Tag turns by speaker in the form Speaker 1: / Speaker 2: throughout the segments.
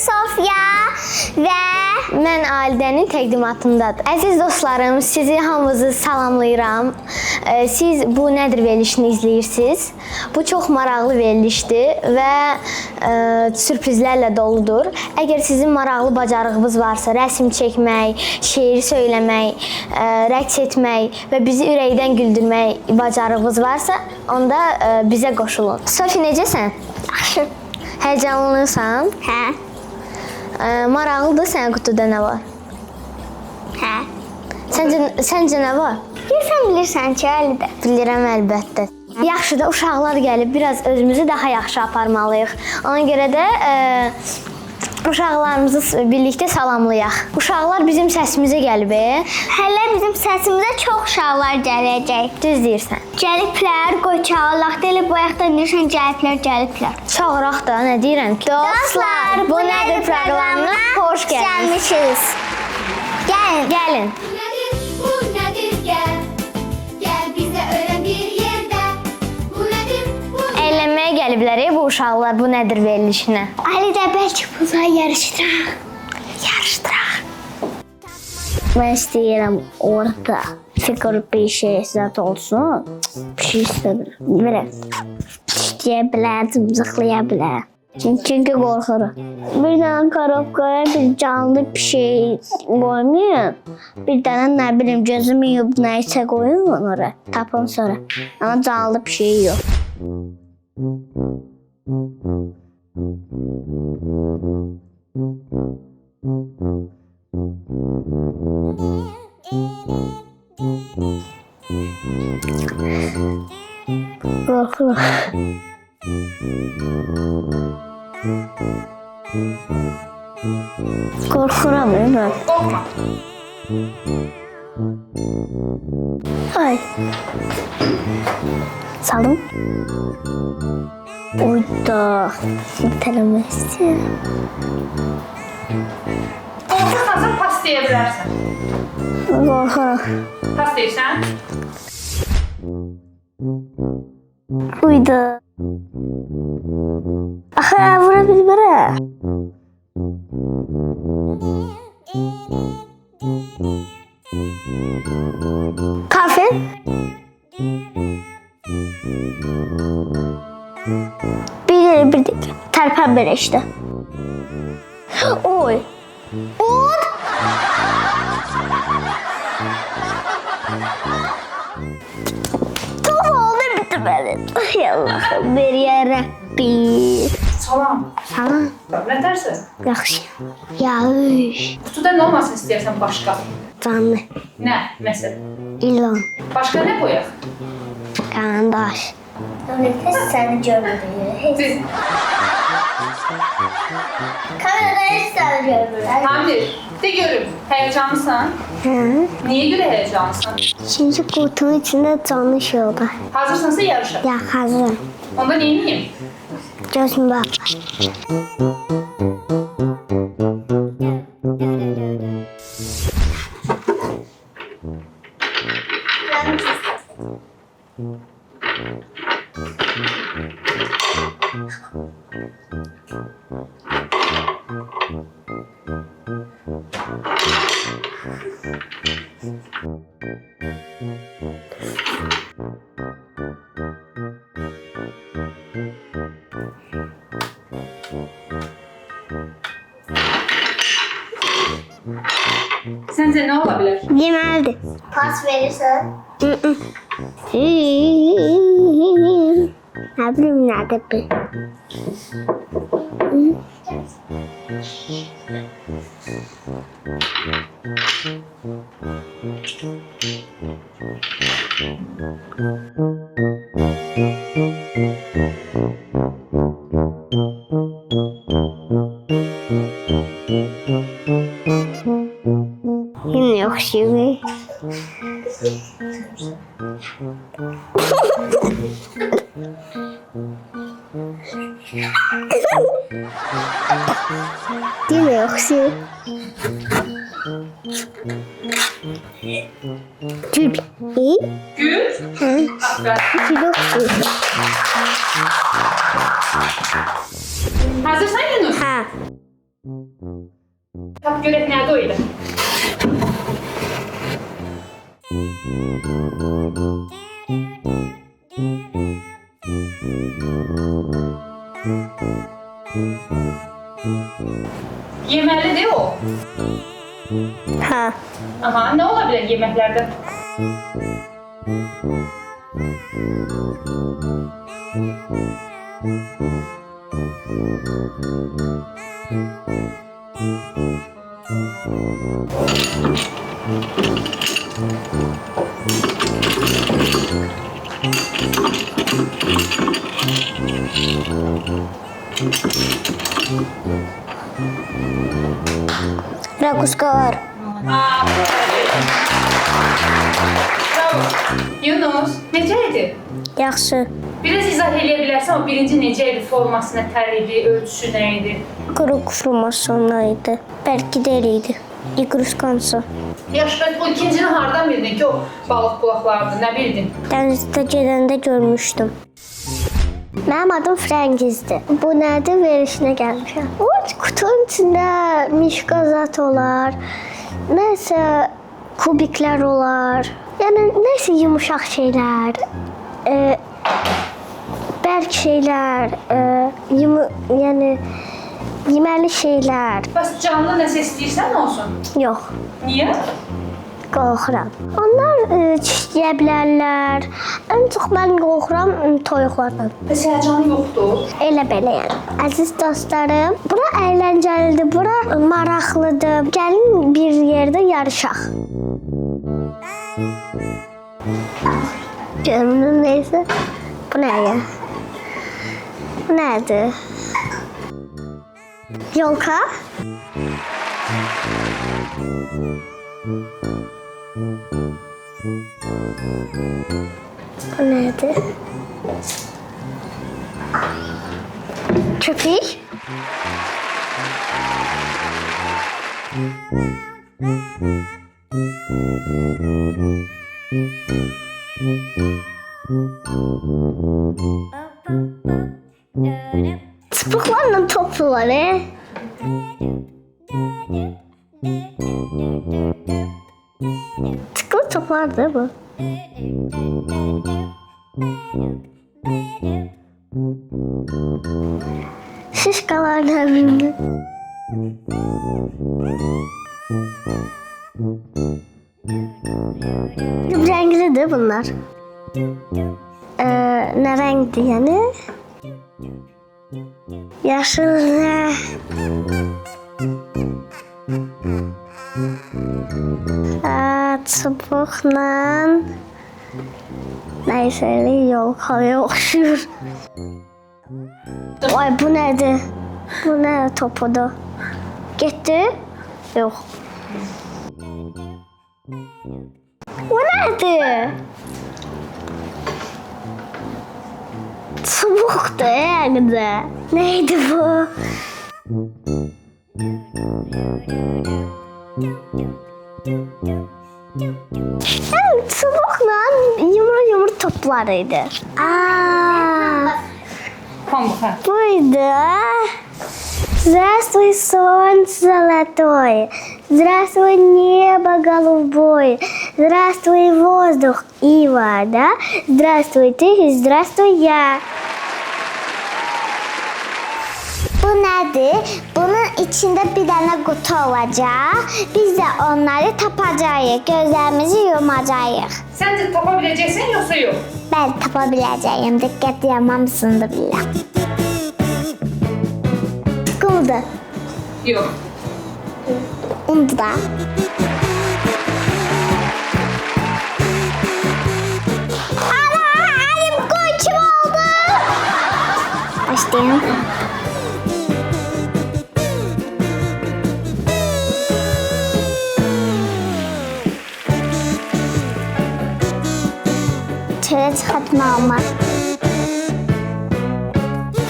Speaker 1: Sofya və
Speaker 2: mən Alidənin təqdimatındadır. Əziz dostlarım, sizi hamınızı salamlayıram. Siz bu nədir verilişini izləyirsiniz. Bu çox maraqlı verilişdir və sürprizlərlə doludur. Əgər sizin maraqlı bacarığınız varsa, rəsm çəkmək, şeir söyləmək, rəqs etmək və bizi ürəkdən güldürmək bacarığınız varsa, onda bizə qoşulun. Sofi, necəsən?
Speaker 1: yaxşı.
Speaker 2: Həyəcanlıysan?
Speaker 1: Hə.
Speaker 2: Maraqlıdır sənin qutuda nə var?
Speaker 1: Hə.
Speaker 2: Səncə nə var?
Speaker 1: Sən bilirsən ki, Alidə.
Speaker 2: Bilirəm, əlbəttə. Yaxşı da uşaqlar gəlib, biraz özümüzü daha yaxşı aparmalıyıq. Ona görə də uşaqlarımızı birlikdə salamlayaq. Uşaqlar bizim səsimizə gəlib.
Speaker 1: Hələ bizim səsimizə çox uşaqlar gələcək.
Speaker 2: Düz deyirsən.
Speaker 1: Gəliblər, qoy çağırlaq deyil, bu ayaqdan deyirsən gəliblər.
Speaker 2: Çağıraq da, nə deyirəm ki? Dostlar, bu nədir proqramına xoş gəlmişsiniz. Gəlin.
Speaker 3: Bu nədir, gəl. Gəl bizə öyrən bir yerdə. Bu nədir, bu
Speaker 2: Əylənməyə gəliblər bu uşaqlar, bu nədir verilişinə.
Speaker 1: Alidə, bəlkə bunlar yarışdıraq.
Speaker 4: Ben istəyirəm orada fikir bir şey zat olsun. Bir şey istəmirəm. Bilmirəm. İstəyə bilər, cımcıqlaya bilər. Çünki qorxuram. Bir dənə korobkaya bir canlı bir şey qoymayın. Bir dənə nə bilim gözümü yuyub nəysə qoyun oraya. Tapın sonra. Ama canlı bir şey yox. Qorxuram. Qorxuram mən.
Speaker 5: Qorxma.
Speaker 4: Ay. Salım. Uyda. İtələməsi.
Speaker 5: Qorxursansa pas deyə bilərsən.
Speaker 4: Qorxuram.
Speaker 5: Pas deyirsən?
Speaker 4: Uyda. Axı, vura bilmərəm. Parfüm. Bir tərpən belə işte. Oy. Od. Tamam, oldu bitti benim. Ay Allah'ım, bir yere bir.
Speaker 5: Salam.
Speaker 4: Salam.
Speaker 5: Nə dərsən?
Speaker 4: Yaxşı. Yağış.
Speaker 5: Qutuda nə olmasını istəyirsən başqa?
Speaker 4: Canlı.
Speaker 5: Nə? Məsələn.
Speaker 4: İlan.
Speaker 5: Başqa nə qoyaq?
Speaker 4: Karandaş.
Speaker 1: Alidə, səni görmürük.
Speaker 5: Siz
Speaker 1: Kamerada heç səni görmürük.
Speaker 5: Hamdir, de görüm. Həyəcanlısan?
Speaker 4: Hı.
Speaker 5: Niyə görə həyəcanlısan?
Speaker 4: Çünkü kutunun içinde canlı şey oldu.
Speaker 5: Hazırsansa yarışa.
Speaker 4: Ya hazır.
Speaker 5: Onda neyiniyim?
Speaker 4: Gözüm bak.
Speaker 5: Səncə nə ola bilər?
Speaker 4: Yeməlidir.
Speaker 1: Pas verirsən.
Speaker 4: Ne bileyim nerede bir. Yine yok şimdi. Yine yok şimdi. Gül. İyi.
Speaker 5: Gül.
Speaker 4: Hı.
Speaker 5: Aferin.
Speaker 4: Gül yok şimdi.
Speaker 5: Hazırsan Yunus?
Speaker 4: Ha.
Speaker 5: Tap görək nədir o elə? Yeməlidir o.
Speaker 4: Hə.
Speaker 5: Aha, nə ola bilər yeməklərdə?
Speaker 4: Rakuska var.
Speaker 5: Bravo. Yunus, necə idi?
Speaker 4: Yaxşı.
Speaker 5: Biraz izah eləyə bilərsən, o birinci necə idi, forması nə tər idi, ölçüsü nə idi?
Speaker 4: Kuru formasındaydı. Belki de öyleydi. İgruskansı.
Speaker 5: Yaxşı, o ikincini hardan bildin ki, o balıq qulaqlardı, nə bildin?
Speaker 4: Dənizdə gedəndə görmüşdüm. Mənim adım Frəngizdir. Bu nədir? Verişinə gəlmişəm. O kutunun içində mişka zat olar, nəsə kubiklər olar, yəni nəsə yumuşaq şeylər, bərk şeylər, yəni yeməli şeylər.
Speaker 5: Bəs canlı nəsə istəyirsən olsun?
Speaker 4: Yox,
Speaker 5: Niyə?
Speaker 4: qorxuram. Onlar çişləyə bilərlər. Ən çox mən qorxuram toyuqlardan.
Speaker 5: Bəs həyəcanı yoxdur.
Speaker 4: Elə belə yəni. Əziz dostlarım, bura əyləncəlidir, bura maraqlıdır. Gəlin bir yerdə yarışaq. Görünür neysə. Bu nə ya? Bu nədir? Yolka? Bu nədir? Köpək? Çıpıklarla toplular, Tıklı toplardı bu. Şişkalardan bildim. Renklidir bunlar. Ne renkti yani? Yaşıl ne? Çubuqla nəysəli yolkaya oxşur. Ay bu nədir? Bu nə topudur? Getdi? Yox. Bu nədir? Çubuqdur yəni. Neydi bu? Çubuqla yumru toplarıydı.
Speaker 5: Pamuk, hə.
Speaker 4: Buydu. Здравствуй, солнце золотое. Здравствуй, небо голубое. Здравствуй, воздух и вода. Здравствуй ты, здравствуй я. Bu nədir? Bunun içində bir dənə qutu olacaq. Biz də onları tapacağıq. Gözlərimizi yumacağıq.
Speaker 5: Səncə tapa biləcəksən yoxsa yox?
Speaker 4: Mən tapa biləcəyim. Diqqətli yapmamısın da bilirəm. Qıldı.
Speaker 5: Yox.
Speaker 4: Undu da. Ana, əlim qoy kim oldu? Başlayalım. Çölə çıxartma olmaz.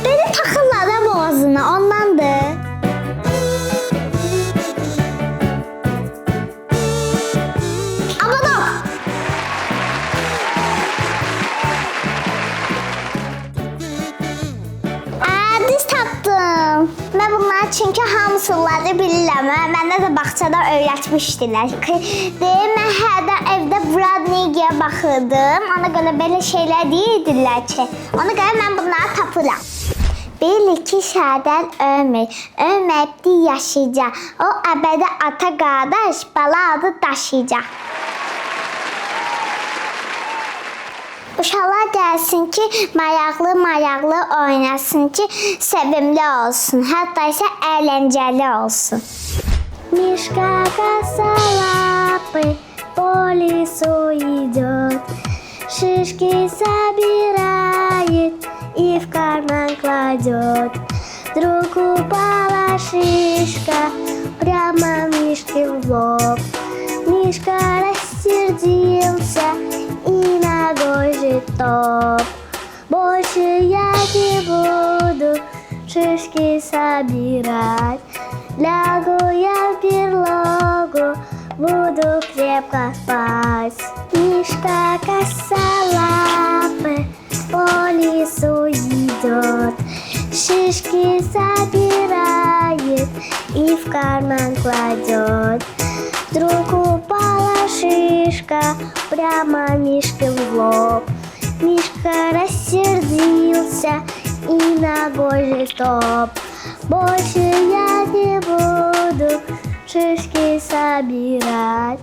Speaker 4: Beni takırlar da boğazına, ondandır. Abadok. Düz tapdım. Ben bunlar çünkü hamısıları bilirəm.
Speaker 1: Məndə də bağçada öyrətmişdilər. Deyim, mən hərdən evdə Bradniyə baxırdım. Ona görə belə şeylər deyirdilər ki, ona görə mən bunları tapıram. Bil ki, şəhərdən ölməyib yaşayacaq. O əbədi ata qardaş, bala adı daşıyacaq. Uşaqlar gəlsin ki, maraqlı oynasın ki, sevimli olsun, hətta isə əyləncəli olsun. Мишка косолапый по лесу идет, шишки собирает и в карман кладет. Вдруг упала шишка прямо Мишке в лоб. Мишка рассердился и ногой же топ. Больше я не буду шишки собирать. Лягу я в берлогу, буду крепко спать. Мишка косолапый по лесу идет, шишки собирает и в карман кладет. Вдруг упала шишка прямо Мишке в лоб. Мишка рассердился и ногой же топ. Больше я не буду шишки собирать.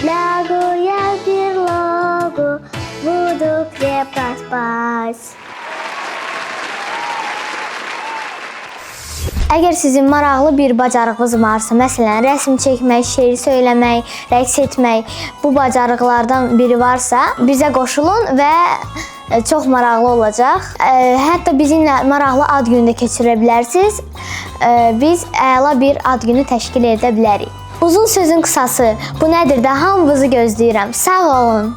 Speaker 1: Лягу я в берлогу, буду крепко спать.
Speaker 2: Əgər sizin maraqlı bir bacarığınız varsa, məsələn, rəsm çəkmək, şeir söyləmək, rəqs etmək, bu bacarıqlardan biri varsa, bizə qoşulun və çox maraqlı olacaq. Hətta bizimlə maraqlı ad günü də keçirə bilərsiniz. Biz əla bir ad günü təşkil edə bilərik. Uzun sözün qısası, bu nədir də hamınızı gözləyirəm. Sağ olun.